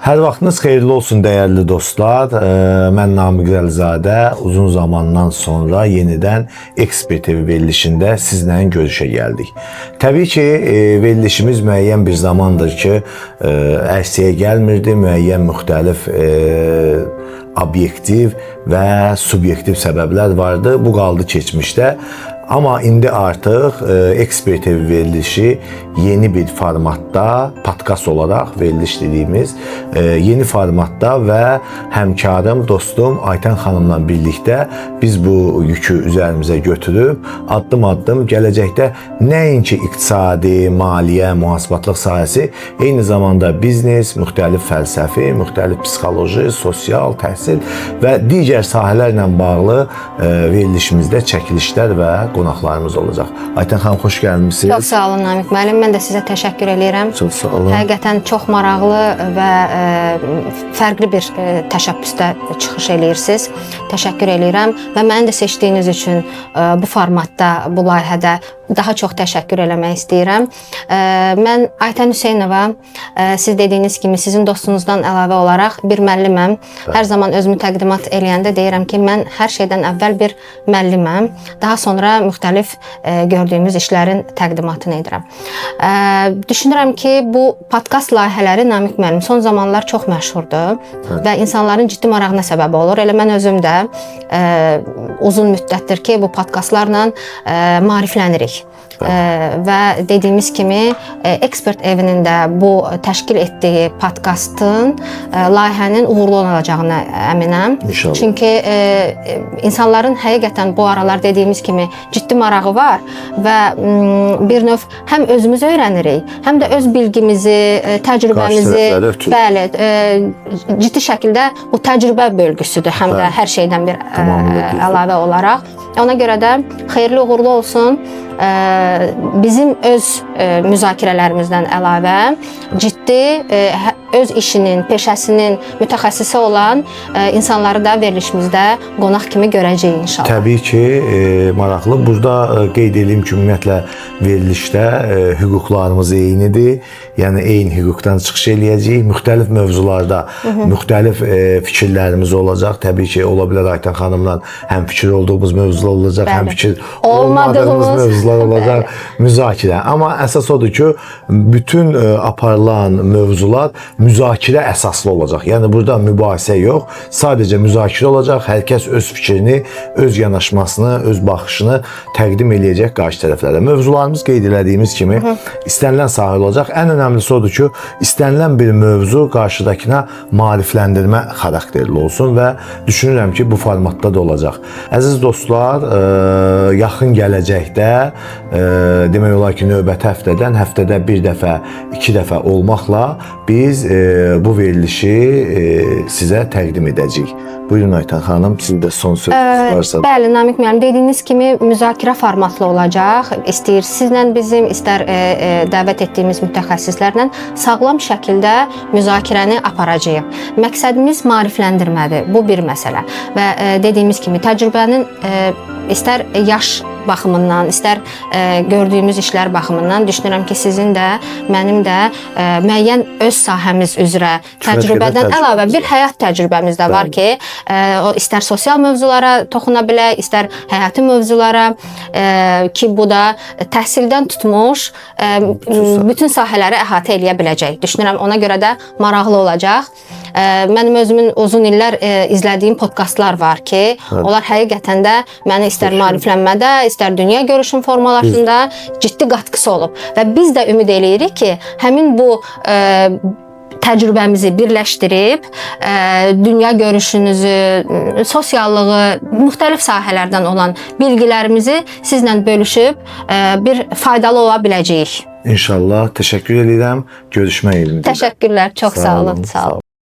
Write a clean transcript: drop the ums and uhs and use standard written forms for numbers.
Hər vaxtınız xeyirli olsun dəyərli dostlar. Mən Namiq Əlizadə uzun zamandan sonra yenidən Ekspert TV verilişində sizlə görüşə gəldik. Təbii ki, verilişimiz müəyyən bir zamandır ki, ərsəyə gəlmirdi. Müəyyən müxtəlif obyektiv və subyektiv səbəblər vardı. Bu qaldı keçmişdə. Amma indi artıq Ekspert TV verilişi yeni bir formatda, podkast olaraq veriliş dediyimiz yeni formatda və həmkarım, dostum Aytən xanımla birlikdə biz bu yükü üzərimizə götürüb addım-addım gələcəkdə nəinki iqtisadi, maliyyə, mühasibatlıq sahəsi, eyni zamanda biznes, müxtəlif fəlsəfi, müxtəlif psixoloji, sosial, təhsil və digər sahələrlə bağlı verilişimizdə çəkilişlər və qonaqlarımız olacaq. Aytən xanım, xoş gəlmişsiniz. Çox sağ olun Namiq müəllim. Mən də sizə təşəkkür edirəm. Çox sağ olun. Həqiqətən çox maraqlı və fərqli bir təşəbbüsdə çıxış eləyirsiniz. Təşəkkür edirəm və məni də seçdiyiniz üçün bu formatda, bu layihədə daha çox təşəkkür eləmək istəyirəm. Mən Aytən Hüseynova, siz dediyiniz kimi sizin dostunuzdan əlavə olaraq bir müəlliməm. Hər zaman özümü təqdimat eləyəndə deyirəm ki, mən hər şeydən əvvəl bir müəlliməm. Daha sonra müxtəlif gördüyümüz işlərin təqdimatını edirəm. Düşünürəm ki, bu podkast layihələri Namiq müəllim son zamanlar çox məşhurdur və insanların ciddi marağına səbəb olur. Elə mən özüm də uzun müddətdir ki, bu podkastlarla maariflənirik. Və dediyimiz kimi Ekspert evinin də bu təşkil etdiyi podkastın layihənin uğurlu olacağına əminəm. İnşallah. Çünki insanların həqiqətən bu aralar dediyimiz kimi ciddi marağı var və bir növ həm özümüz öyrənirik, həm də öz bilgimizi, təcrübəmizi, bəli, ciddi şəkildə bu təcrübə bölgüsüdür, həm də hər şeydən bir əlavə olaraq. Ona görə də xeyirli uğurlu olsun. Bizim öz müzakirələrimizdən əlavə ciddi öz işinin, peşəsinin mütəxəssisi olan insanları da verilişimizdə qonaq kimi görəcəyik inşallah. Təbii ki, maraqlı. Burada qeyd edeyim ki, ümumiyyətlə verilişdə hüquqlarımız eynidir. Yəni eyni hüquqdan çıxış eləyəcəyik. Müxtəlif mövzularda müxtəlif fikirlərimiz olacaq. Təbii ki, ola bilər Aytən xanımla həm fikir olduğumuz mövzular olacaq, həm fikir olmadığımız mövzular olacaq, müzakirə. Amma əsas odur ki, bütün aparılan mövzular müzakirə əsaslı olacaq. Yəni burada mübahisə yox, sadəcə müzakirə olacaq. Hər kəs öz fikrini, öz yanaşmasını, öz baxışını təqdim eləyəcək qarşı tərəflərə. Mövzularımız qeyd elədiyimiz kimi istənilən sahə olacaq. Ən önəmlisi odur ki, istənilən bir mövzu qarşıdakına maarifləndirmə xarakterli olsun və düşünürəm ki, bu formatda da olacaq. Əziz dostlar, yaxın gələcəkdə demək olar ki, növbəti həftədə bir dəfə, 2 dəfə olmaqla biz bu verilişi sizə təqdim edəcəyik. Buyurun Aytən xanım, sizin də son sözünüz varsa. Bəli, Namiq müəllim, dediyiniz kimi müzakirə formatlı olacaq. İstəyir sizlə bizim, istər dəvət etdiyimiz mütəxəssislərlə sağlam şəkildə müzakirəni aparacağıq. Məqsədimiz maarifləndirmədir. Bu bir məsələ. Və dediyimiz kimi təcrübənin istər yaş baxımından, istər gördüyümüz işlər baxımından düşünürəm ki, sizin də, mənim də müəyyən öz sahəmiz üzrə təcrübədən əlavə bir həyat təcrübəmiz də var ki, istər sosial mövzulara toxuna bilək, istər həyati mövzulara ki, bu da təhsildən tutmuş bütün sahələri əhatə eləyə biləcək. Düşünürəm, ona görə də maraqlı olacaq. Mənim özümün uzun illər izlədiyim podkastlar var ki, onlar həqiqətən də məni istər maariflənmədə, istər dünya görüşün formalaşında ciddi qatqısı olub. Və biz də ümid eləyirik ki, həmin bu təcrübəmizi birləşdirib, dünya görüşünüzü, sosiallığı, müxtəlif sahələrdən olan bilgilərimizi sizlə bölüşüb bir faydalı ola biləcəyik. İnşallah. Təşəkkür edirəm. Görüşmək ümidi. Təşəkkürlər. Çox sağ olun. Sağ olun.